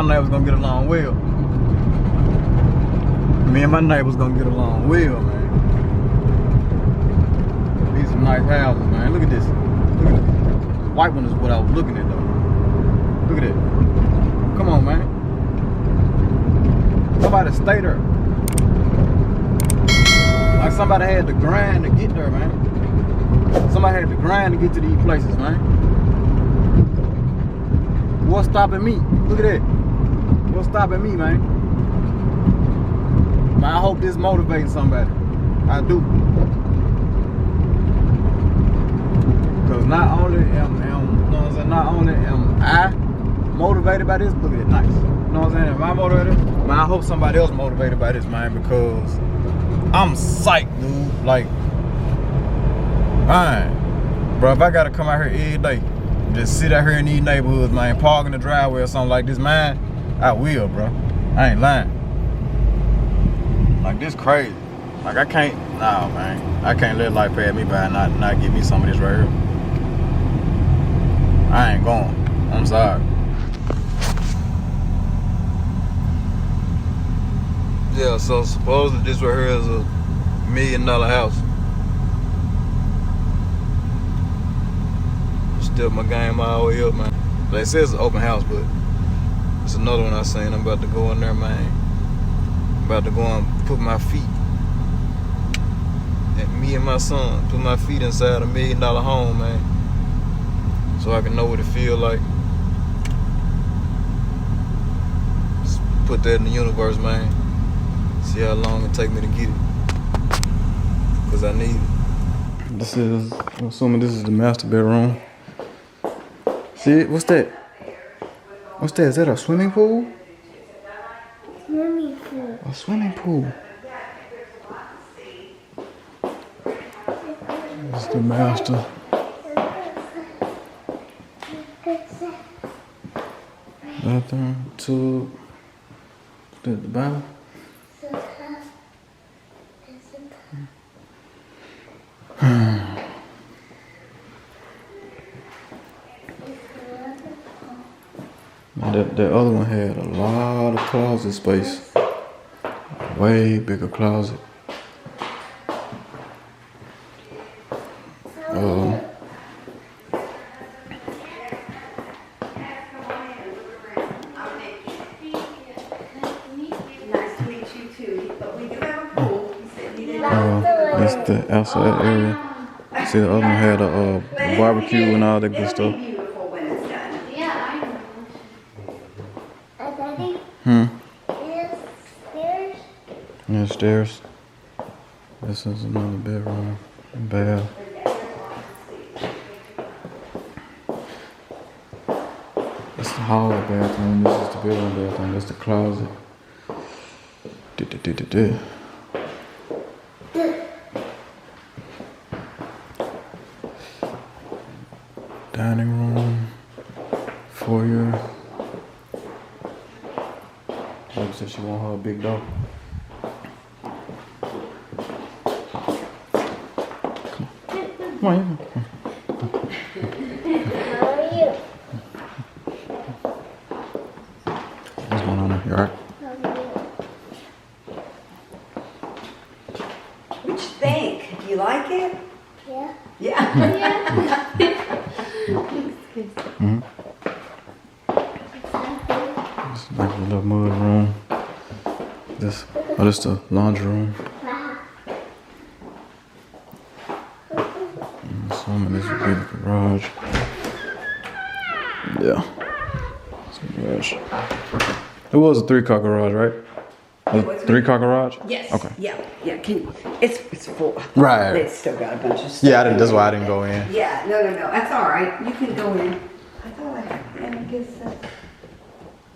my neighbors gonna get along well. Me and my neighbors gonna get along well, man. These are nice houses, man. Look at this. Look at this. The white one is what I was looking at, though. Look at it. Come on, man. Somebody stay there. Like somebody had to grind to get there, man. Somebody had to grind to get to these places, man. What's stopping me? Look at that. What's stopping me, man? Man, I hope this motivates somebody. I do. Because not only am I motivated by this, look at it, nice. You know what I'm saying? Am I motivated? Man, I hope somebody else motivated by this, man, because I'm psyched, dude. Like, man, bro, if I gotta come out here every day, just sit out here in these neighborhoods, man, park in the driveway or something like this, man, I will, bro. I ain't lying. Like, this crazy. Like, I can't, nah, man. I can't let life pass me by and not give me some of this right here. I ain't going. I'm sorry. Yeah, so supposedly this right here is a $1 million house. Step my game all the way up, man. They say it's an open house, but it's another one I seen. I'm about to go in there, man. I'm about to go and put my feet, and me and my son, put my feet inside a $1 million home, man. So I can know what it feel like. Just put that in the universe, man. See how long it take me to get it. Cause I need it. This is, I'm assuming this is the master bedroom. See, what's that? What's that? Is that a swimming pool? Swimming pool. A swimming pool. This is the master. Bathroom, tub. Is that the Bible? That other one had a lot of closet space. Way bigger closet. That's the outside area. See, the other one had a barbecue and all that good stuff. Yeah, stairs. This is another bedroom and bath. That's the hallway bathroom. This is the bedroom bathroom. That's the closet. Dining room, foyer. Like said, she want her a big dog. Come on, you. How are you? What's going on there? You alright? How are you? What you think? You like it? Yeah. Yeah. Mm-hmm. It's like a little mud room. This is the laundry room. I'm assuming this would be the garage. Yeah. It's a garage. It was a 3-car garage, right? A 3-car garage? Yes. Okay. Yeah. It's full. Right. It's still got a bunch of stuff. Yeah, that's why I didn't go in. Yeah. No. That's all right. You can go in. I thought I guess.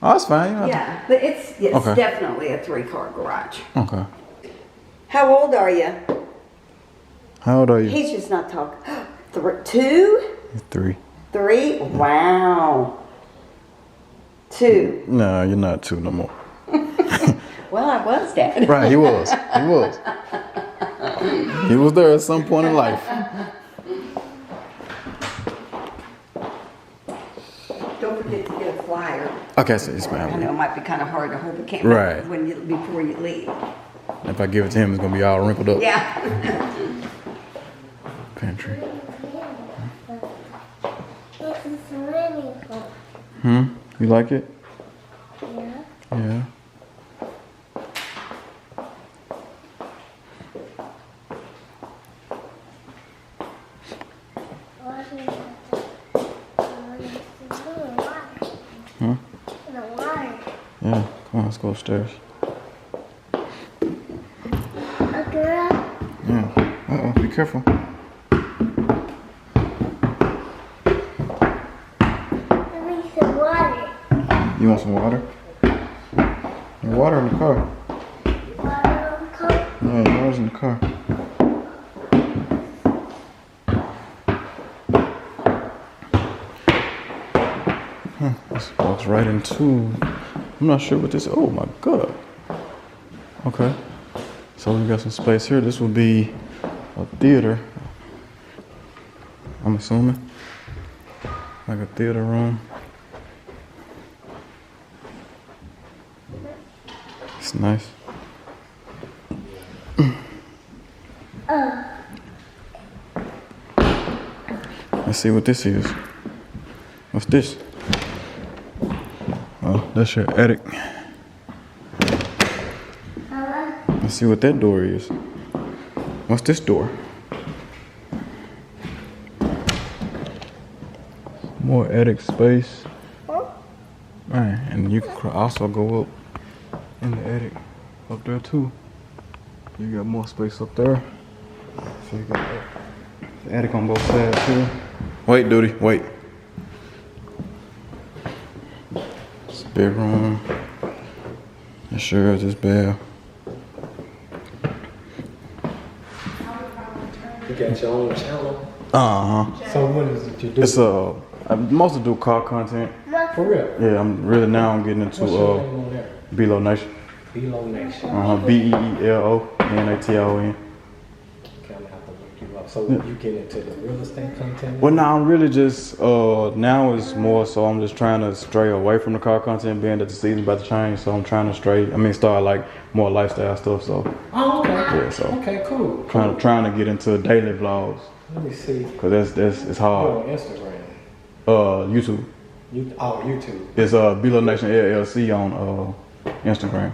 Oh, that's fine. You know. Yeah, but it's Okay. definitely a 3-car garage. Okay. How old are you? How old are you? He's just not talking. 2? 3. 3? Wow. 2. No, you're not 2 no more. Well, I was, Dad. Right, he was. He was. He was there at some point in life. Don't forget to get a flyer. Okay, so it's I know it fine. might be kind of hard to hold the camera Right. when you, before you leave. If I give it to him, it's gonna be all wrinkled up. Yeah. Pantry. This is swimming pool. You like it? Yeah. Yeah. What is it? Huh? The water. Yeah. Come on, let's go upstairs. A girl. Yeah. Uh-oh, be careful. Let me some water. You want some water? Water in the car. Water on the coat. Yeah, water's in the car. This walks right into. I'm not sure what this. Oh my god. Okay. So we got some space here. This will be a theater. I'm assuming. Like a theater room. It's nice. Let's see what this is. What's this? Oh, that's your attic. Let's see what that door is. What's this door? More attic space. Man, and you can also go up in the attic up there too. You got more space up there. So you got the attic on both sides here. Wait, Duty, wait. It's a bedroom. It sure is this bad. You got your own channel? Uh-huh. So what is it you do? It's I mostly do car content. For real? Yeah, I'm getting into What's your name on there? Below Nation. Below Nation. BEELONATION. Okay, I'm gonna have to look you up. So you get into the real estate content? Well, now I'm really just now it's more so I'm just trying to stray away from the car content, being that the season's about to change. So I'm trying to start like more lifestyle stuff. So Oh, okay. yeah, so Okay, cool. trying to get into daily vlogs Let me see. because that's it's You're hard. on Instagram. YouTube. YouTube. It's Below Nation LLC on Instagram.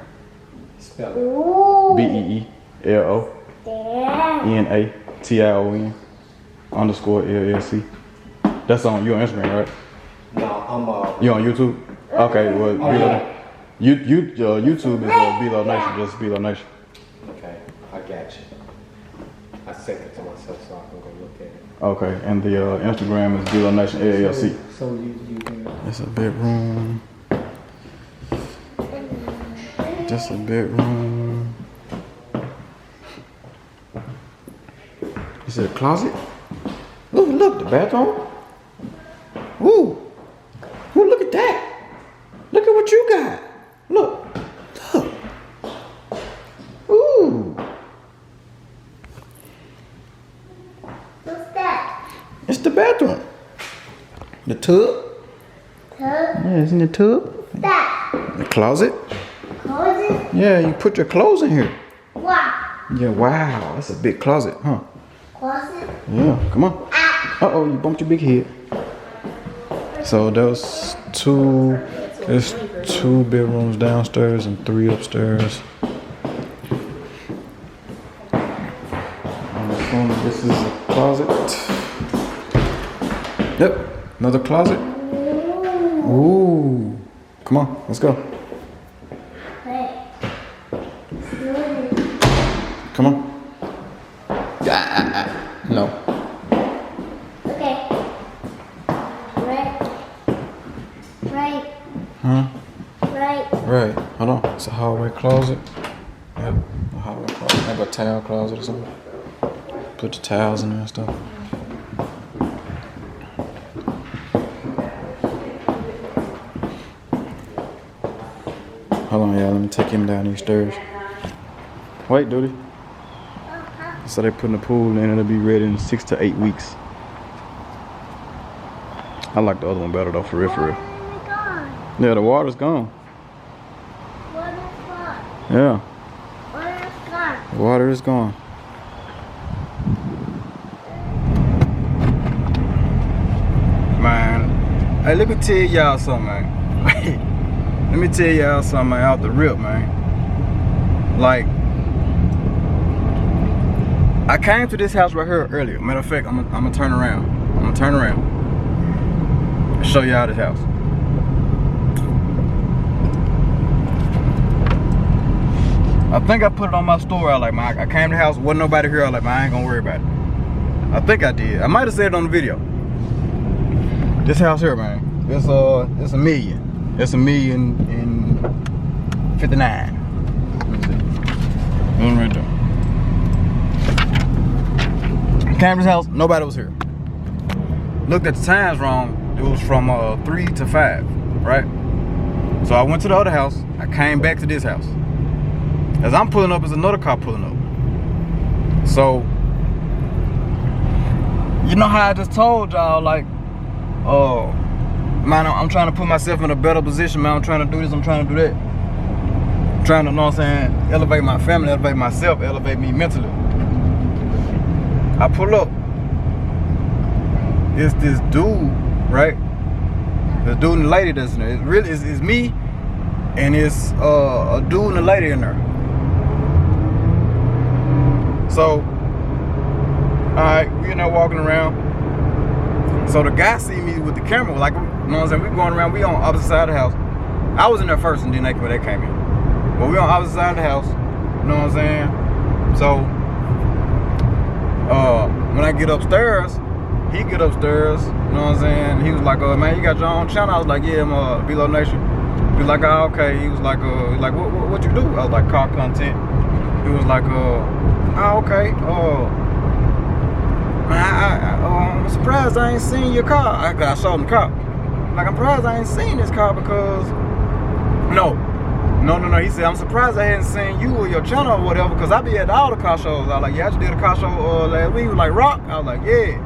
Spell it. Ooh. BEELONATION _LLC. That's on you on Instagram, right? No, I'm You on YouTube? Okay, well, Oh, yeah. YouTube is Below Nation, just Below Nation. Okay, I got you. I sent it to myself so I can go look at it. Okay, and the Instagram is Below Nation LLC. So you can. It's a bedroom. Just a bedroom. Is it a closet? Ooh, look, the bathroom. Ooh, look at that. Look at what you got. Look. Ooh, What's that? it's the bathroom. The tub. Tub? Yeah, it's in the tub. What's that? The closet. Closet? Yeah, you put your clothes in here. Wow. Yeah, wow, that's a big closet, huh? Closet? Yeah, come on. Uh-oh, you bumped your big head. So there's two bedrooms downstairs and 3 upstairs. I'm assuming this is a closet. Yep, another closet. Ooh, come on, let's go. Hey. Come on. No. Okay. Right. Huh? Right. Right. Hold on. It's a hallway closet. Yep. A hallway closet. Maybe a towel closet or something. Put your towels in there and stuff. Hold on, y'all. Let me take him down these stairs. Wait, Duty. So they're putting the pool in. It'll be ready in 6 to 8 weeks. I like the other one better though, for real, for real. Yeah, the water's gone. Water's gone. Yeah, Water's gone. the water is gone. Man, hey, let me tell y'all something, man. Let me tell y'all something, man, off the rip, man. Like, I came to this house right here earlier. Matter of fact, I'm gonna turn around. I'm gonna turn around and show y'all this house. I think I put it on my story. I was like, man, I came to the house, wasn't nobody here. I was like, man, I ain't gonna worry about it. I think I did. I might have said it on the video. This house here, man, it's $1 million. It's $1,059,000. Let me see. One right there. Came to this house, nobody was here. Looked at the times wrong. It was from 3 to 5, right? So I went to the other house. I came back to this house. As I'm pulling up, there's another car pulling up. So, you know how I just told y'all, like, man, I'm trying to put myself in a better position, man. I'm trying to do this, I'm trying to do that. I'm trying to, know what I'm saying, elevate my family, elevate myself, elevate me mentally. I pull up. It's this dude, right? The dude and the lady that's in there. It really is me, and it's a dude and a lady in there. So, alright, we in there walking around. So the guy see me with the camera, like, you know what I'm saying? We going around, we on opposite side of the house. I was in there first and then they came in. But we on opposite side of the house, you know what I'm saying? So, when I get upstairs, he get upstairs, you know what I'm saying? He was like, man, you got your own channel? I was like, yeah, I'm Below Nation. He was like, oh, okay. He was like, what you do? I was like, car content. He was like, oh, okay. Man, I'm surprised I ain't seen your car. I showed him the car. Like, I'm surprised I ain't seen this car because no. He said, I'm surprised I hadn't seen you or your channel or whatever, because I be at all the car shows. I was like, yeah, I just did a car show last week. He was like, Rock? I was like, yeah.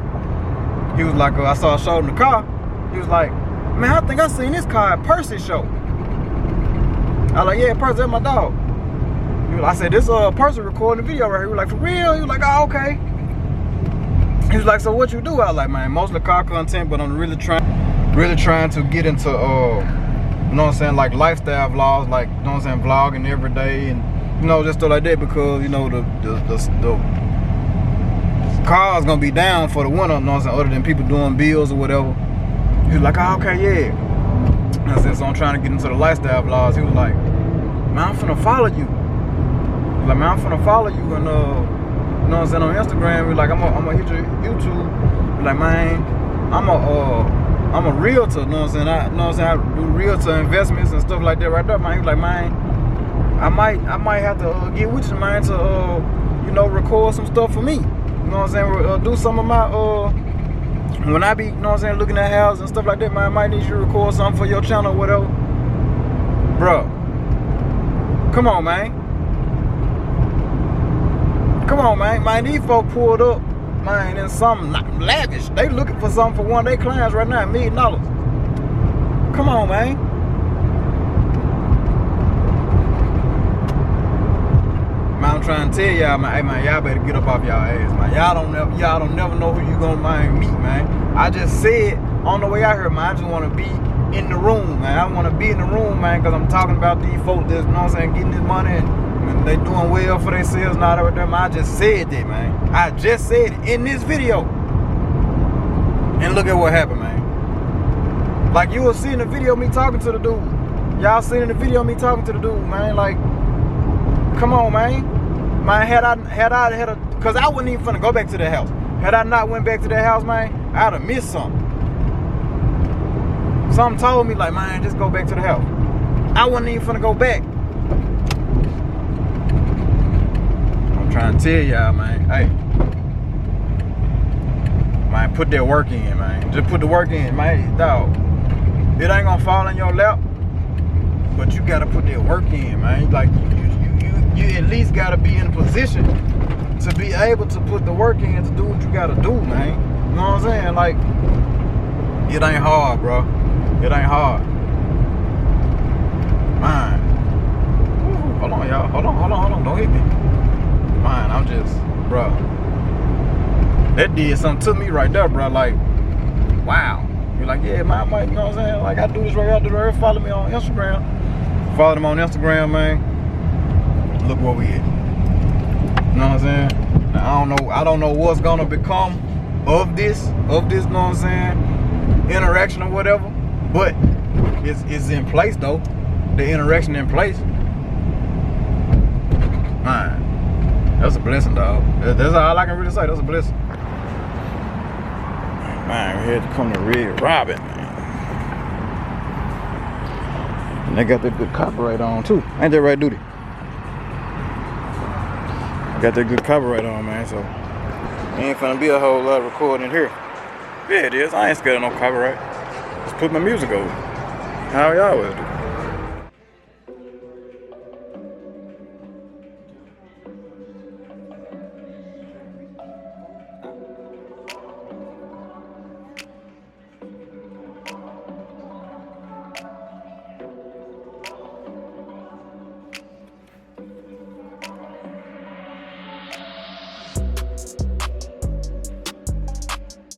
He was like, I showed him the car. He was like, man, I think I seen this car at Percy's show. I was like, yeah, Percy, that's my dog. I said, this Percy recording the video right here. He was like, for real? He was like, oh, okay. He was like, so what you do? I was like, man, mostly car content, but I'm really trying to get into you know what I'm saying, like lifestyle vlogs, like, you know what I'm saying, vlogging every day, and you know, just stuff like that, because you know the car's gonna be down for the winter, you know what I'm saying, other than people doing bills or whatever. He was like, oh, okay, yeah. I said, so I'm trying to get into the lifestyle vlogs. He was like, man, I'm finna follow you. He was like, man, I'm finna follow you, and you know what I'm saying, on Instagram. We're like, I'm gonna hit your YouTube. We're like, man, I'm a realtor, you know what I'm saying? I do realtor investments and stuff like that right there, man. He was like, man, I might have to get with you, man, to you know, record some stuff for me. You know what I'm saying? Do some of my when I be, you know what I'm saying, looking at houses and stuff like that, man, I might need you to record something for your channel or whatever. Bro, come on, man. Come on, man. Man, these folk pulled up, man, in something lavish. They looking for something for one of their clients right now, $1 million. Come on, man. Man, I'm trying to tell y'all, man, hey, man, y'all better get up off y'all ass, man. Y'all don't never know who you gonna meet, man. I just said on the way out here, man, I just want to be in the room, man. I want to be in the room, man, because I'm talking about these folks that's, you know what I'm saying, getting this money and they doing well for themselves and all that with them. I just said that, man. I just said it in this video. And look at what happened, man. Like, you will see in the video me talking to the dude. Y'all seen in the video me talking to the dude, man. Like, come on, man. Man, because I wasn't even finna go back to the house. Had I not went back to that house, man, I'd have missed something. Something told me, like, man, just go back to the house. I wasn't even finna go back. I'm trying to tell y'all, man, hey. Man, put that work in, man. Just put the work in, man, dog. It ain't gonna fall in your lap, but you gotta put that work in, man. Like, you at least gotta be in a position to be able to put the work in to do what you gotta do, man. You know what I'm saying? Like, it ain't hard, bro. It ain't hard. Hold on, y'all. Hold on. Don't hit me. Man, I'm just, bro. That did something to me right there, bro. Like, wow. You're like, yeah, man, Mike, you know what I'm saying? Like, I do this right here, I do that right here. Follow me on Instagram. Follow them on Instagram, man. Look where we at. You know what I'm saying? Now, I don't know what's gonna become of this, you know what I'm saying? Interaction or whatever. But it's in place though. The interaction in place. Man, that's a blessing, dog. That's all I can really say. That's a blessing. Man, we had to come to Red Robin, man. And they got that good copyright on too. Ain't that right, Duty? Got that good copyright on, man. So ain't finna be a whole lot of recording here. Yeah, it is. I ain't scared of no copyright. Just put my music over. How y'all always do.